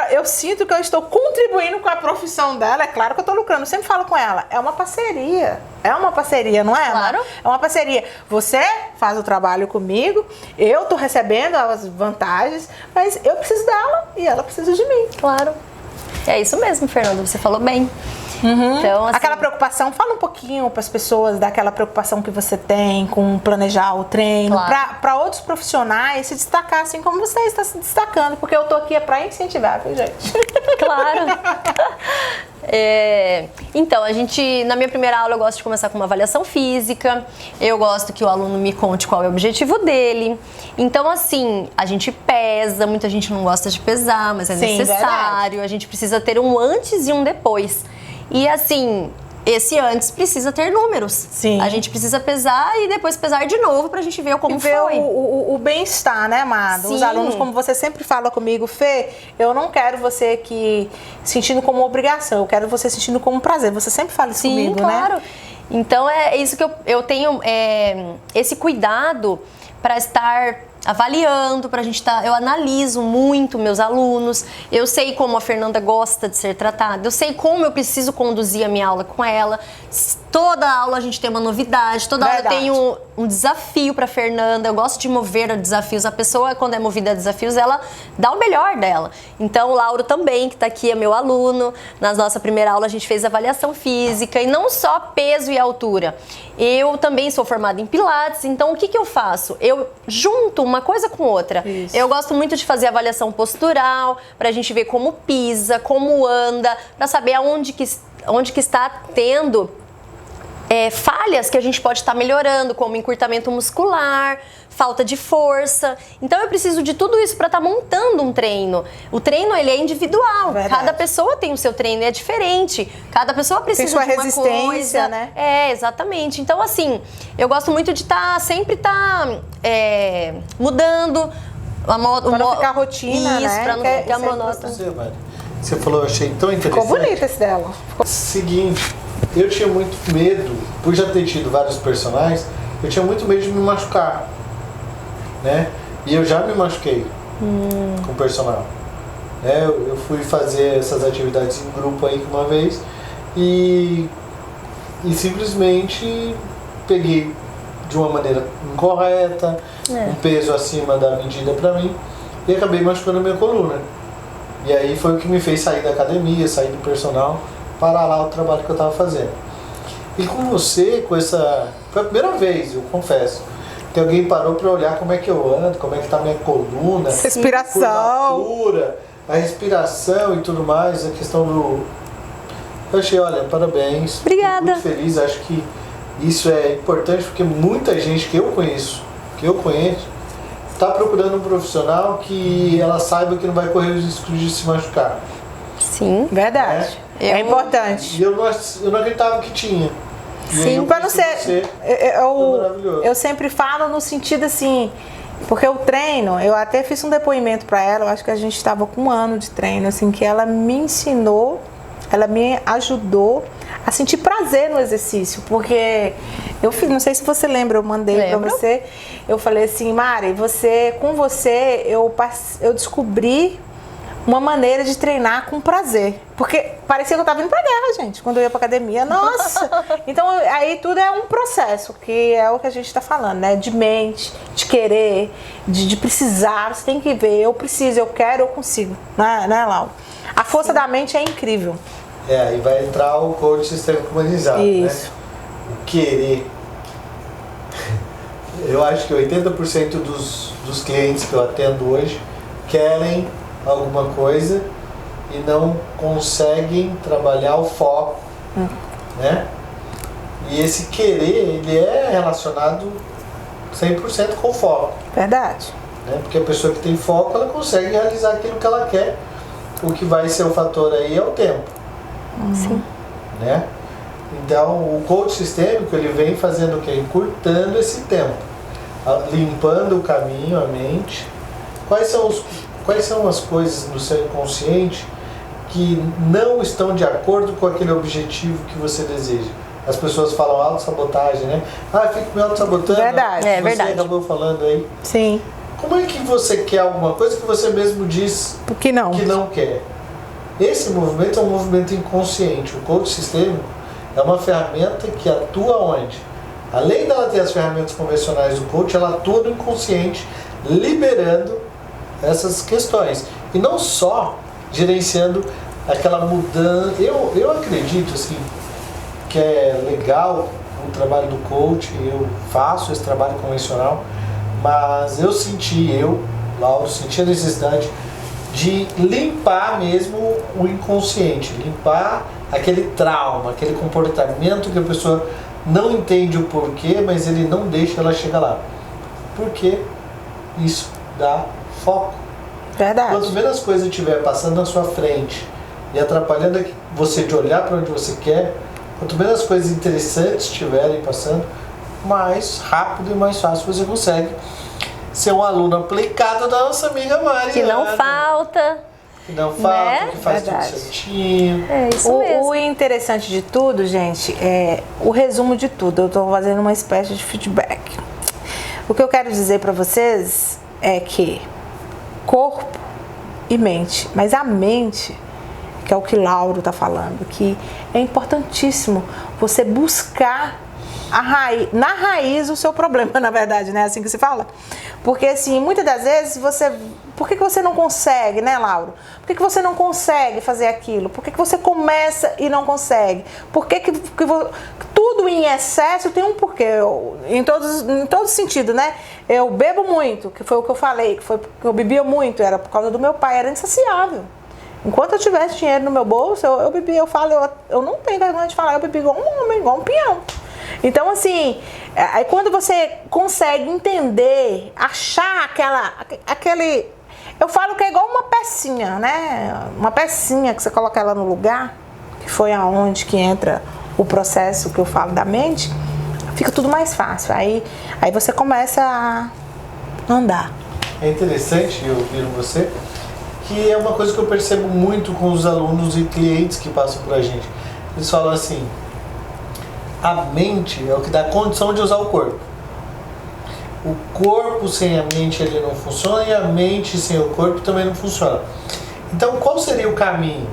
Eu sinto que eu estou contribuindo com a profissão dela. É claro que eu estou lucrando, eu sempre falo com ela. É uma parceria. É uma parceria, não é? Claro. É uma parceria. Você faz o trabalho comigo, eu estou recebendo as vantagens, mas eu preciso dela e ela precisa de mim. Claro. É isso mesmo, Fernanda, você falou bem. Então, assim, aquela preocupação, fala um pouquinho para as pessoas daquela preocupação que você tem com planejar o treino, claro, para outros profissionais se destacar assim como você está se destacando, porque eu tô aqui para incentivar, viu, gente? Claro. Então, na minha primeira aula eu gosto de começar com uma avaliação física, eu gosto que o aluno me conte qual é o objetivo dele. Então, assim, a gente pesa, muita gente não gosta de pesar, mas é necessário, verdade. A gente precisa ter um antes e um depois. E assim, esse antes precisa ter números. Sim. A gente precisa pesar e depois pesar de novo pra gente ver como foi. O bem-estar, né, amado? Sim. Os alunos, como você sempre fala comigo, Fê, eu não quero você que sentindo como obrigação, eu quero você sentindo como prazer. Você sempre fala isso comigo, claro. Né? Então é isso que eu tenho, esse cuidado para estar avaliando pra gente eu analiso muito meus alunos, eu sei como a Fernanda gosta de ser tratada, eu sei como eu preciso conduzir a minha aula com ela. Toda aula a gente tem uma novidade, toda aula eu tenho um desafio pra Fernanda, eu gosto de mover a desafios. A pessoa, quando é movida a desafios, ela dá o melhor dela. Então, o Lauro também, que tá aqui, é meu aluno. Na nossa primeira aula a gente fez avaliação física, e não só peso e altura. Eu também sou formada em Pilates, então o que eu faço? Eu junto uma coisa com outra. Isso. Eu gosto muito de fazer avaliação postural, pra gente ver como pisa, como anda, pra saber onde que está tendo falhas que a gente pode estar melhorando, como encurtamento muscular, falta de força. Então eu preciso de tudo isso para estar montando um treino. O treino, ele é individual. Verdade. Cada pessoa tem o seu treino, é diferente. Cada pessoa precisa de uma resistência, coisa. Né? Exatamente. Então, assim, eu gosto muito de sempre estar mudando para não ficar rotina, isso, né? Para não ficar monótono. Você falou, eu achei tão interessante. Ficou bonito esse dela. Seguinte, eu tinha muito medo, por já ter tido vários personagens, eu tinha muito medo de me machucar, né? E eu já me machuquei com o personal. Eu fui fazer essas atividades em grupo aí uma vez e simplesmente peguei de uma maneira incorreta, um peso acima da medida pra mim, e acabei machucando a minha coluna. E aí foi o que me fez sair da academia, sair do personal, parar lá o trabalho que eu estava fazendo. E com você, foi a primeira vez, eu confesso, que alguém parou para olhar como é que eu ando, como é que está a minha coluna, respiração, a respiração e tudo mais, a questão do... Eu achei, olha, parabéns. Obrigada. Fico muito feliz, acho que isso é importante porque muita gente que eu conheço, está procurando um profissional que ela saiba que não vai correr os riscos de se machucar. Sim. Verdade. É importante. E eu não acreditava que tinha. Sim, para não ser. Eu sempre falo no sentido assim, porque o treino, eu até fiz um depoimento para ela, eu acho que a gente estava com 1 ano de treino, assim, que ela me ensinou, ela me ajudou a sentir prazer no exercício, porque eu fiz, não sei se você lembra, eu mandei para você, eu falei assim, Mari, com você eu descobri uma maneira de treinar com prazer, porque parecia que eu estava indo pra guerra, gente, quando eu ia pra academia, nossa! Então aí tudo é um processo, que é o que a gente está falando, né, de mente, de querer, de precisar, você tem que ver, eu preciso, eu quero, eu consigo, né Laura? A força da mente é incrível. Aí vai entrar o coach sistêmico humanizado, isso, né? O querer. Eu acho que 80% dos clientes que eu atendo hoje querem alguma coisa e não conseguem trabalhar o foco, né? E esse querer, ele é relacionado 100% com o foco. Verdade. Né? Porque a pessoa que tem foco, ela consegue realizar aquilo que ela quer. O que vai ser o fator aí é o tempo. Sim. Né? Então, o coach sistêmico, ele vem fazendo o quê? Encurtando esse tempo, limpando o caminho, a mente. Quais são as coisas no seu inconsciente que não estão de acordo com aquele objetivo que você deseja? As pessoas falam autossabotagem, né? Fico me autossabotando. Verdade. Você acabou falando aí. Sim. Como é que você quer alguma coisa que você mesmo diz que não quer? Esse movimento é um movimento inconsciente. O coach sistêmico é uma ferramenta que atua onde? Além dela ter as ferramentas convencionais do coach, ela atua no inconsciente, liberando essas questões. E não só gerenciando aquela mudança. Eu acredito assim, que é legal o trabalho do coach, eu faço esse trabalho convencional, mas Lauro, senti a necessidade de limpar mesmo o inconsciente, limpar aquele trauma, aquele comportamento que a pessoa não entende o porquê, mas ele não deixa ela chegar lá. Porque isso dá foco. Verdade. Quanto menos coisa estiver passando na sua frente e atrapalhando você de olhar para onde você quer, quanto menos coisas interessantes estiverem passando, mais rápido e mais fácil você consegue ser um aluno aplicado da nossa amiga Mari. Que não falta. Que não falta, né? que faz tudo certinho. É isso mesmo. O interessante de tudo, gente, é o resumo de tudo. Eu estou fazendo uma espécie de feedback. O que eu quero dizer para vocês é que corpo e mente, mas a mente, que é o que Lauro está falando, que é importantíssimo você buscar na raiz o seu problema, na verdade, né? Assim que se fala. Porque, assim, muitas das vezes por que você não consegue, né, Lauro? Por que você não consegue fazer aquilo? Por que você começa e não consegue? Por que tudo em excesso tem um porquê, em todo sentido, né? Eu bebo muito, que foi o que eu falei, que foi porque eu bebia muito, era por causa do meu pai, era insaciável. Enquanto eu tivesse dinheiro no meu bolso, eu bebia, eu não tenho vergonha de falar, eu bebi igual um homem, igual um peão. Então, assim, aí quando você consegue entender, achar aquele... Eu falo que é igual uma pecinha, né? Uma pecinha que você coloca ela no lugar, que foi aonde que entra o processo que eu falo da mente, fica tudo mais fácil. Aí você começa a andar. É interessante eu ouvir você, que é uma coisa que eu percebo muito com os alunos e clientes que passam por a gente. Eles falam assim, a mente é o que dá condição de usar o corpo. O corpo sem a mente ele não funciona e a mente sem o corpo também não funciona. Então qual seria o caminho?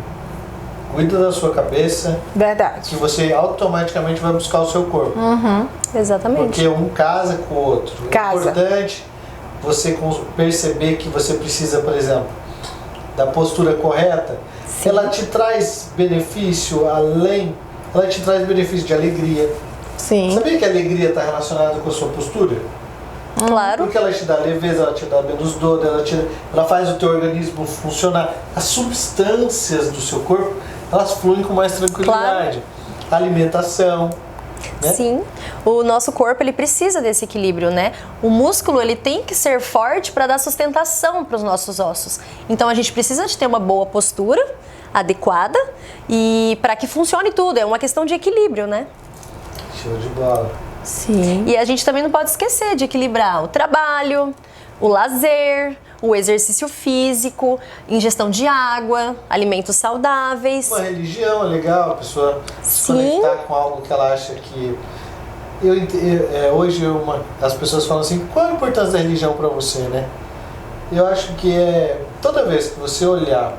Cuida da sua cabeça. Verdade. Que você automaticamente vai buscar o seu corpo. Exatamente. Porque um casa com o outro. Casa. É importante você perceber que você precisa, por exemplo, da postura correta. Sim. Ela te traz benefício além, ela te traz benefício de alegria. Sim. Sabia que a alegria está relacionada com a sua postura? Claro. Porque ela te dá leveza, ela te dá menos dor, ela faz o teu organismo funcionar. As substâncias do seu corpo, elas fluem com mais tranquilidade. Claro. Alimentação. Né? Sim, o nosso corpo ele precisa desse equilíbrio, né? O músculo ele tem que ser forte para dar sustentação para os nossos ossos. Então a gente precisa de ter uma boa postura adequada e para que funcione tudo, é uma questão de equilíbrio, né? Show de bola. Sim. E a gente também não pode esquecer de equilibrar o trabalho, o lazer, o exercício físico, ingestão de água, alimentos saudáveis. Uma religião é legal, a pessoa se conectar com algo que ela acha que... Hoje as pessoas falam assim, qual a importância da religião para você, né? Eu acho que toda vez que você olhar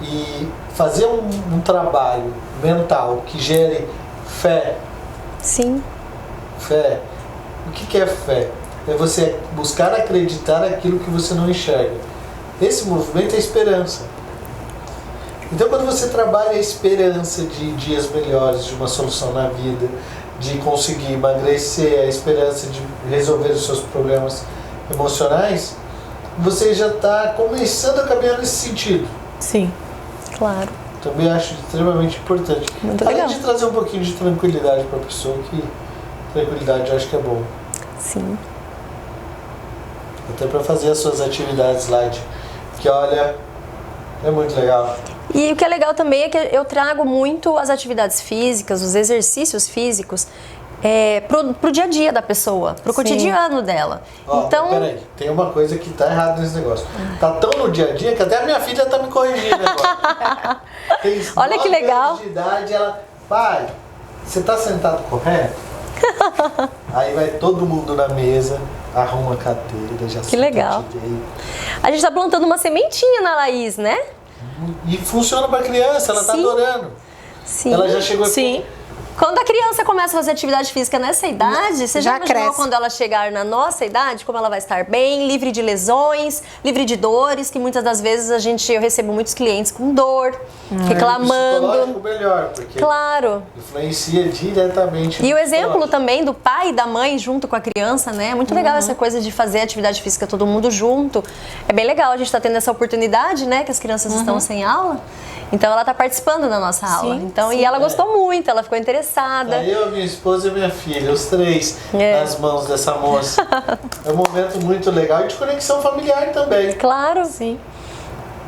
e fazer um trabalho mental que gere fé. Sim. Fé. O que é fé? É você buscar acreditar naquilo que você não enxerga. Esse movimento é esperança. Então quando você trabalha a esperança de dias melhores, de uma solução na vida, de conseguir emagrecer, a esperança de resolver os seus problemas emocionais, você já está começando a caminhar nesse sentido. Sim. Claro. Também acho extremamente importante. Muito Além legal. de trazer um pouquinho de tranquilidade para a pessoa, que tranquilidade eu acho que é bom. Sim. Até para fazer as suas atividades lá, que olha, é muito legal. E o que é legal também é que eu trago muito as atividades físicas, os exercícios físicos, pro dia a dia da pessoa, pro cotidiano dela. Então, peraí, tem uma coisa que tá errada nesse negócio. Tá tão no dia a dia que até a minha filha tá me corrigindo agora. Tem olha que 9 legal. anos de idade, ela, pai, você tá sentado correto? Aí vai todo mundo na mesa, arruma a cadeira, já que legal. A gente tá plantando uma sementinha na Laís, né? E funciona pra criança, ela tá adorando. Sim. Ela já chegou Sim. Quando a criança começa a fazer atividade física nessa idade, você já imaginou cresce. quando ela chegar na nossa idade, como ela vai estar bem, livre de lesões, livre de dores, que muitas das vezes eu recebo muitos clientes com dor, reclamando. psicológico melhor, porque Claro. influencia diretamente. E no o exemplo psicológico. também do pai e da mãe junto com a criança, né? É muito legal essa coisa de fazer atividade física todo mundo junto. É bem legal, a gente tá tendo essa oportunidade, né? Que as crianças estão sem aula. Então ela tá participando da nossa aula. Então, sim. E ela gostou muito, ela ficou interessada. Eu, minha esposa e minha filha, os três nas mãos dessa moça. É um momento muito legal e de conexão familiar também. Claro. Sim.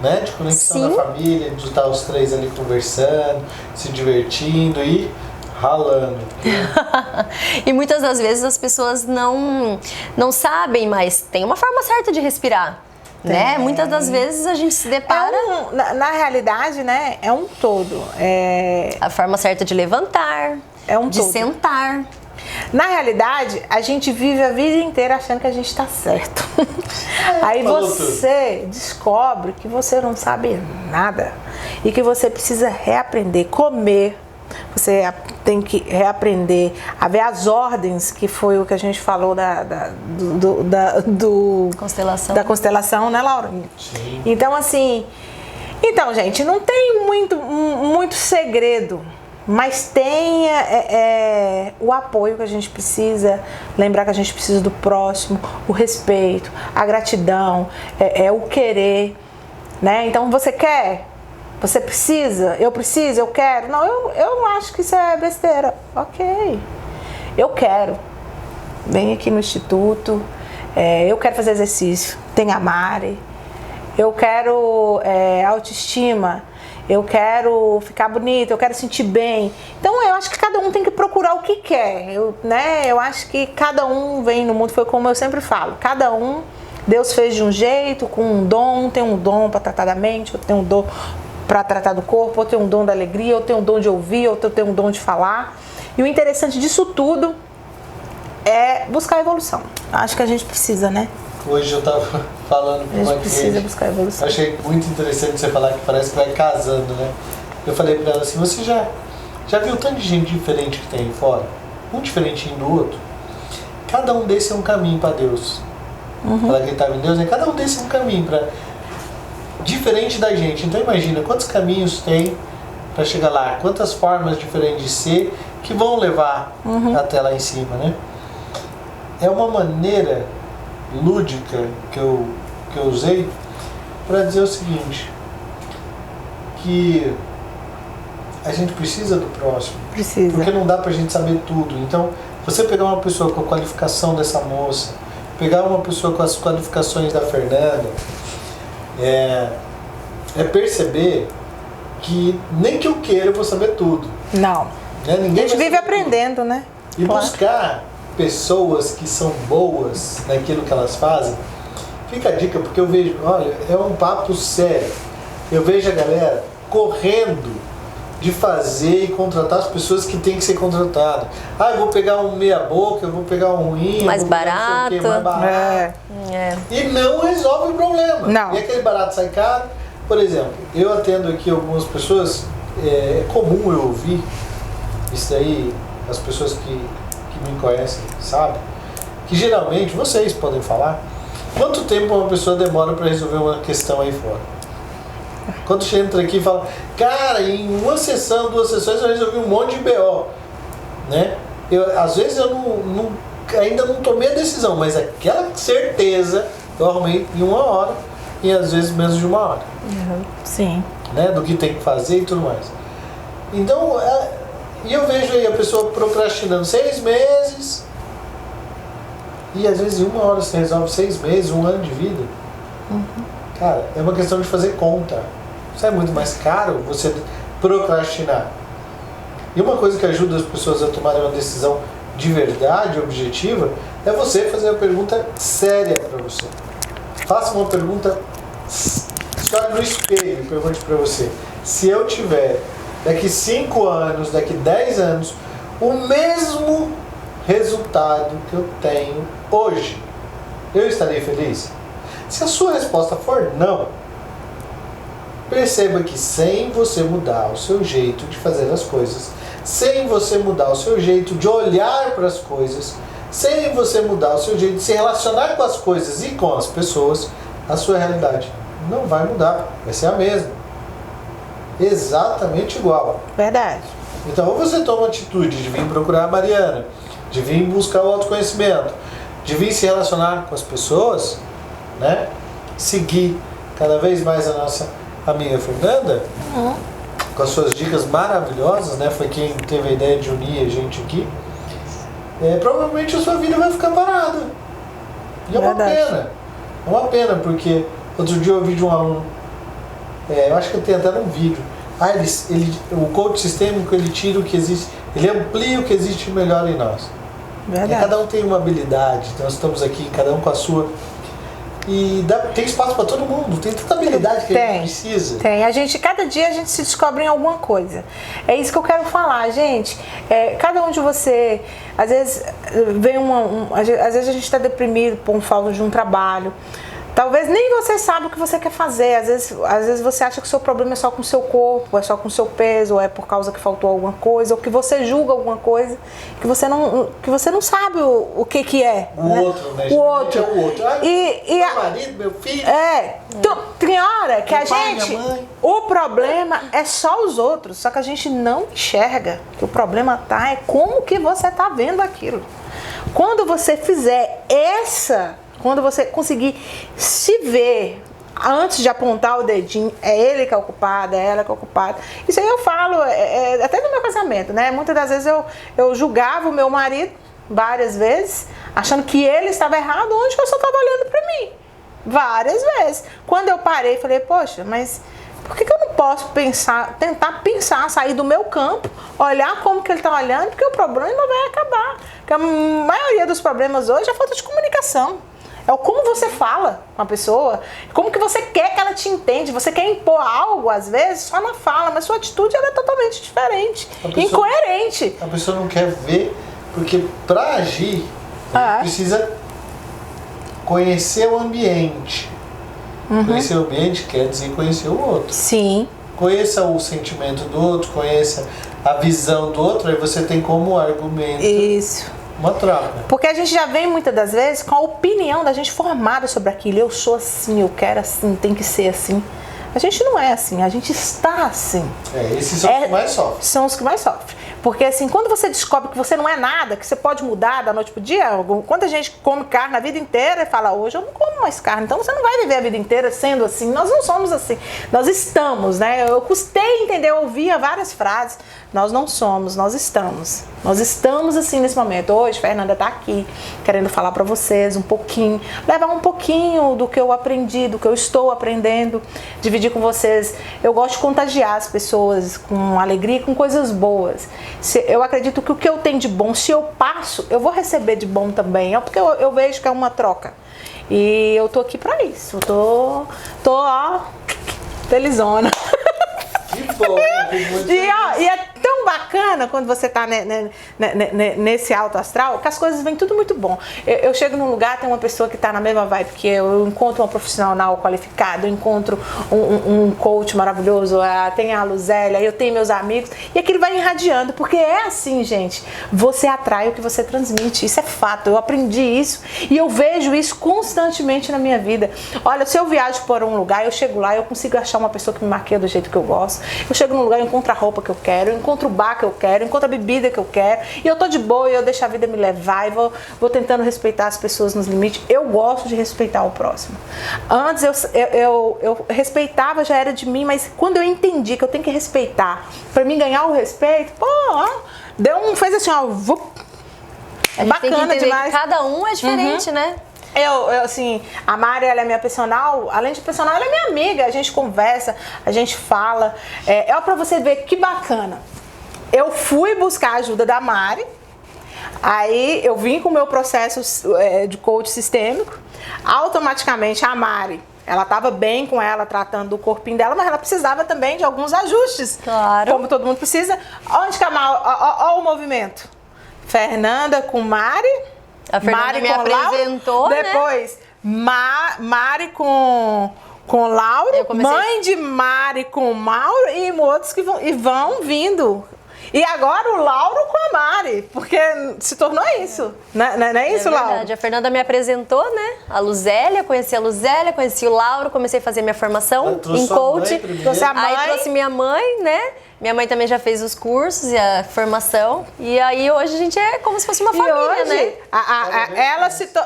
Né? De conexão da família, de estar os três ali conversando, se divertindo e ralando. E muitas das vezes as pessoas não sabem, mas tem uma forma certa de respirar. Né? Muitas das vezes a gente se depara... na realidade, né, é um todo. A forma certa de levantar, É um de todo. sentar. Na realidade, a gente vive a vida inteira achando que a gente está certo. Aí você descobre que você não sabe nada e que você precisa reaprender, comer. Você tem que reaprender a ver as ordens, que foi o que a gente falou da constelação, né, Laura? Sim. Então, assim... Então, gente, não tem muito segredo, mas tem o apoio que a gente precisa, lembrar que a gente precisa do próximo, o respeito, a gratidão, o querer, né? Então, você quer... Você precisa? Eu preciso? Eu quero? Não, eu acho que isso é besteira. Ok. Eu quero. Vem aqui no Instituto. Eu quero fazer exercício. Tem a Mari. Eu quero autoestima. Eu quero ficar bonita. Eu quero sentir bem. Então, eu acho que cada um tem que procurar o que quer. Eu acho que cada um vem no mundo. Foi como eu sempre falo. Cada um, Deus fez de um jeito, com um dom. Tem um dom para tratar da mente. Eu tenho um dom para tratar do corpo, ou tem um dom da alegria, ou tem um dom de ouvir, ou tem um dom de falar. E o interessante disso tudo é buscar a evolução. Acho que a gente precisa, né? Hoje eu estava falando com uma cliente. A gente precisa buscar a evolução. Achei muito interessante você falar que parece que vai casando, né? Eu falei para ela assim, você já viu tanto de gente diferente que tem aí fora? Um diferentinho do outro. Cada um desses é um caminho para Deus. Falar que ele estava em Deus, né? Cada um desses é um caminho para... diferente da gente. Então imagina quantos caminhos tem para chegar lá, quantas formas diferentes de ser que vão levar até lá em cima, né? É uma maneira lúdica que eu usei para dizer o seguinte, que a gente precisa do próximo. Precisa. Porque não dá pra gente saber tudo. Então, você pegar uma pessoa com a qualificação dessa moça, pegar uma pessoa com as qualificações da Fernanda, é perceber que nem que eu queira eu vou saber tudo. Não. Né? Ninguém a gente vive aprendendo, né? E buscar pessoas que são boas naquilo que elas fazem. Fica a dica, porque eu vejo, olha, é um papo sério. Eu vejo a galera correndo de fazer e contratar as pessoas que tem que ser contratadas. Eu vou pegar um meia boca, eu vou pegar um ruim, mais barato. Mais barato. E não resolve o problema. Não. E aquele barato sai caro. Por exemplo, eu atendo aqui algumas pessoas, é comum eu ouvir, isso aí, as pessoas que me conhecem sabem, que geralmente, vocês podem falar, quanto tempo uma pessoa demora para resolver uma questão aí fora? Quando você entra aqui e fala, cara, em uma sessão, 2 sessões eu resolvi um monte de BO, né? Às vezes eu ainda não tomei a decisão, mas aquela certeza eu arrumei em 1 hora e às vezes menos de 1 hora. Sim. Né? Do que tem que fazer e tudo mais. Então, e eu vejo aí a pessoa procrastinando 6 meses e às vezes em 1 hora você resolve 6 meses, 1 ano de vida. Cara, é uma questão de fazer conta. Isso é muito mais caro você procrastinar. E uma coisa que ajuda as pessoas a tomarem uma decisão de verdade, objetiva, é você fazer uma pergunta séria para você. Faça uma pergunta, se olhe no espelho e pergunte para você, se eu tiver daqui 5 anos, daqui 10 anos, o mesmo resultado que eu tenho hoje, eu estarei feliz? Se a sua resposta for não, perceba que sem você mudar o seu jeito de fazer as coisas, sem você mudar o seu jeito de olhar para as coisas, sem você mudar o seu jeito de se relacionar com as coisas e com as pessoas, a sua realidade não vai mudar, vai ser a mesma. Exatamente igual. Verdade. Então, ou você toma a atitude de vir procurar a Mariana, de vir buscar o autoconhecimento, de vir se relacionar com as pessoas, né? Seguir cada vez mais a nossa amiga Fernanda, com as suas dicas maravilhosas, né? Foi quem teve a ideia de unir a gente aqui. Provavelmente a sua vida vai ficar parada. E é uma pena. É uma pena, porque outro dia eu ouvi de um aluno, eu acho que tem até um vídeo. O coach sistêmico, ele tira o que existe, ele amplia o que existe melhor em nós. Verdade. E cada um tem uma habilidade, nós estamos aqui, cada um com a sua. E tem espaço para todo mundo, tem tanta habilidade que a gente precisa. Tem, cada dia a gente se descobre em alguma coisa. É isso que eu quero falar, gente. Cada um de você, às vezes vem às vezes a gente está deprimido por falta de um trabalho. Talvez nem você saiba o que você quer fazer. Às vezes você acha que o seu problema é só com o seu corpo, é só com o seu peso, ou é por causa que faltou alguma coisa, ou que você julga alguma coisa que você não sabe o que é. O outro, né? O outro. É o outro. Meu marido, meu filho. Tem hora que meu pai, minha mãe. O problema é só os outros, só que a gente não enxerga que o problema é como que você tá vendo aquilo. Quando você fizer quando você conseguir se ver antes de apontar o dedinho, é ele que é o culpado, é ela que é o culpado. Isso aí eu falo até no meu casamento, né? Muitas das vezes eu julgava o meu marido várias vezes, achando que ele estava errado, onde eu só estava olhando para mim. Várias vezes. Quando eu parei, falei, poxa, mas por que eu não posso tentar pensar, sair do meu campo, olhar como que ele está olhando, porque o problema vai acabar. Porque a maioria dos problemas hoje é falta de comunicação. É o como você fala com a pessoa, como que você quer que ela te entenda. Você quer impor algo, às vezes, só na fala, mas sua atitude ela é totalmente diferente, incoerente. A pessoa não quer ver, porque para agir, precisa conhecer o ambiente. Conhecer o ambiente quer dizer conhecer o outro. Sim. Conheça o sentimento do outro, conheça a visão do outro, aí você tem como argumento. Isso. Uma troca. Porque a gente já vem muitas das vezes com a opinião da gente formada sobre aquilo. Eu sou assim, eu quero assim, tem que ser assim. A gente não é assim, a gente está assim. Esses são os que mais sofrem. São os que mais sofrem. Porque assim, quando você descobre que você não é nada, que você pode mudar da noite pro dia, quanta gente come carne a vida inteira e fala, hoje eu não como mais carne. Então você não vai viver a vida inteira sendo assim. Nós não somos assim. Nós estamos, né? Eu custei entender, eu ouvia várias frases. Nós não somos, nós estamos. Nós estamos assim nesse momento. Hoje, Fernanda tá aqui, querendo falar para vocês um pouquinho, levar um pouquinho do que eu aprendi, do que eu estou aprendendo, dividir com vocês. Eu gosto de contagiar as pessoas com alegria, com coisas boas. Eu acredito que o que eu tenho de bom, se eu passo, eu vou receber de bom também. É porque eu vejo que é uma troca. E eu tô aqui pra isso. Eu tô ó, felizona. Que bom. E é tão bacana quando você tá nesse alto astral, que as coisas vêm tudo muito bom. Eu chego num lugar, tem uma pessoa que tá na mesma vibe que eu encontro uma profissional qualificada, eu encontro um coach maravilhoso, tem a Luzélia, eu tenho meus amigos, e aquilo vai irradiando, porque é assim, gente, você atrai o que você transmite, isso é fato, eu aprendi isso e eu vejo isso constantemente na minha vida. Olha, se eu viajo por um lugar, eu chego lá, eu consigo achar uma pessoa que me maquia do jeito que eu gosto, eu chego num lugar, eu encontro a roupa que eu quero, eu encontro o bar que eu quero, eu encontro a bebida que eu quero, e eu tô de boa, e eu deixo a vida me levar, e vou tentando respeitar as pessoas nos limites. Eu gosto de respeitar o próximo. Antes eu respeitava, já era de mim, mas quando eu entendi que eu tenho que respeitar, pra mim ganhar o respeito, fez assim, ó, é bacana demais. Cada um é diferente, né? Assim, a Mari, ela é minha personal, além de personal, ela é minha amiga, a gente conversa, a gente fala, pra você ver que bacana. Eu fui buscar a ajuda da Mari, aí eu vim com o meu processo de coach sistêmico, automaticamente a Mari, ela estava bem com ela, tratando do corpinho dela, mas ela precisava também de alguns ajustes, claro, como todo mundo precisa. Onde que ó o movimento? Fernanda com Mari, a Fernanda Mari me com apresentou, Lauro, depois Mari com Lauro, mãe de Mari com Mauro e outros que vão vindo. E agora o Lauro com a Mari, porque se tornou isso, não é isso, Lauro? Verdade. A Fernanda me apresentou, né? A Luzélia, conheci o Lauro, comecei a fazer minha formação em coach. Aí trouxe minha mãe, né? Minha mãe também já fez os cursos e a formação. E aí hoje a gente é como se fosse uma família, hoje, né?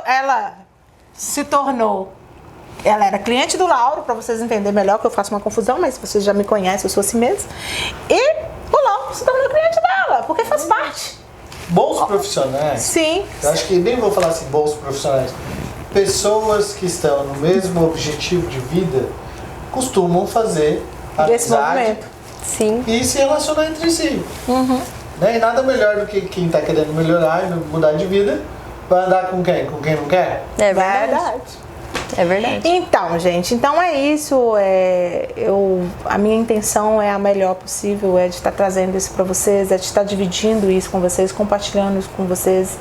Ela se tornou. Ela era cliente do Lauro, para vocês entenderem melhor, que eu faço uma confusão, mas vocês já me conhecem, eu sou assim mesmo. E o Lauro se tornou cliente dela, porque faz parte. Bons profissionais. Sim. Eu acho que nem vou falar assim, bons profissionais. Pessoas que estão no mesmo objetivo de vida costumam fazer amizade. Sim. E se relacionar entre si. Né? E nada melhor do que quem está querendo melhorar e mudar de vida vai andar com quem? Com quem não quer? É verdade. É verdade. Então, gente, então é isso. A minha intenção é a melhor possível, é de estar trazendo isso para vocês, é de estar dividindo isso com vocês, compartilhando isso com vocês.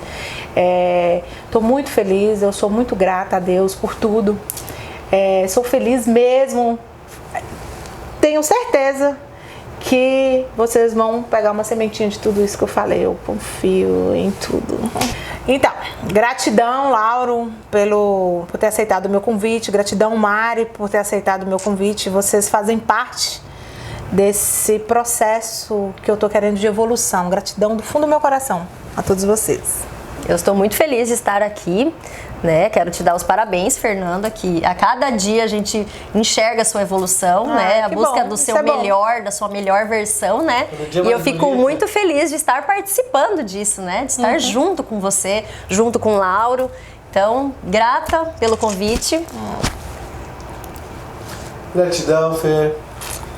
Estou muito feliz, eu sou muito grata a Deus por tudo. Sou feliz mesmo. Tenho certeza que vocês vão pegar uma sementinha de tudo isso que eu falei. Eu confio em tudo. Então, gratidão, Lauro, por ter aceitado o meu convite. Gratidão, Mari, por ter aceitado o meu convite. Vocês fazem parte desse processo que eu tô querendo de evolução. Gratidão do fundo do meu coração a todos vocês. Eu estou muito feliz de estar aqui, né? Quero te dar os parabéns, Fernanda, que a cada dia a gente enxerga a sua evolução, né? A busca do seu melhor, da sua melhor versão, né? E eu fico muito feliz de estar participando disso, né? De estar junto com você, junto com o Lauro. Então, grata pelo convite. Gratidão, Fê.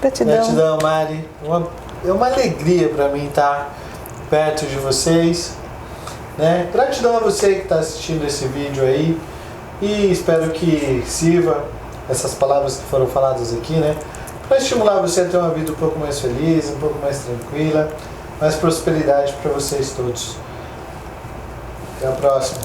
Gratidão, Mari. É uma alegria para mim estar perto de vocês. Né? Gratidão a você que está assistindo esse vídeo aí e espero que sirva essas palavras que foram faladas aqui, né? Para estimular você a ter uma vida um pouco mais feliz, um pouco mais tranquila, mais prosperidade para vocês todos. Até a próxima.